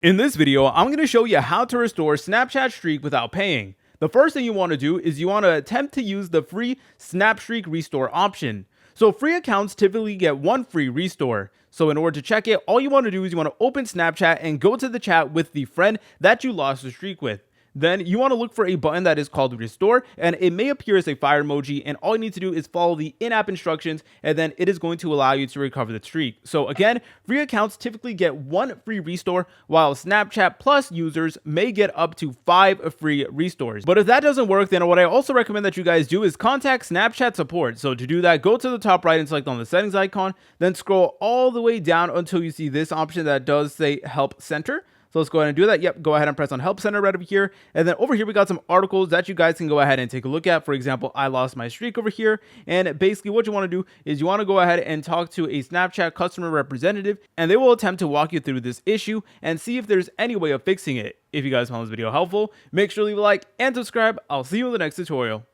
In this video, I'm going to show you how to restore Snapchat Streak without paying. The first thing you want to do is you want to attempt to use the free Snapstreak Restore option. So free accounts typically get one free restore. So in order to check it, all you want to do is you want to open Snapchat and go to the chat with the friend that you lost the streak with. Then you want to look for a button that is called restore, and it may appear as a fire emoji, and all you need to do is follow the in-app instructions, and then it is going to allow you to recover the streak. So again, free accounts typically get one free restore, while Snapchat Plus users may get up to 5 free restores. But if that doesn't work, then what I also recommend that you guys do is contact Snapchat support. So to do that, go to the top right and select on the settings icon, then scroll all the way down until you see this option that does say help center. So let's go ahead and do that. Yep, go ahead and press on Help Center right over here. And then over here, we got some articles that you guys can go ahead and take a look at. For example, I lost my streak over here. And basically what you want to do is you want to go ahead and talk to a Snapchat customer representative, and they will attempt to walk you through this issue and see if there's any way of fixing it. If you guys found this video helpful, make sure to leave a like and subscribe. I'll see you in the next tutorial.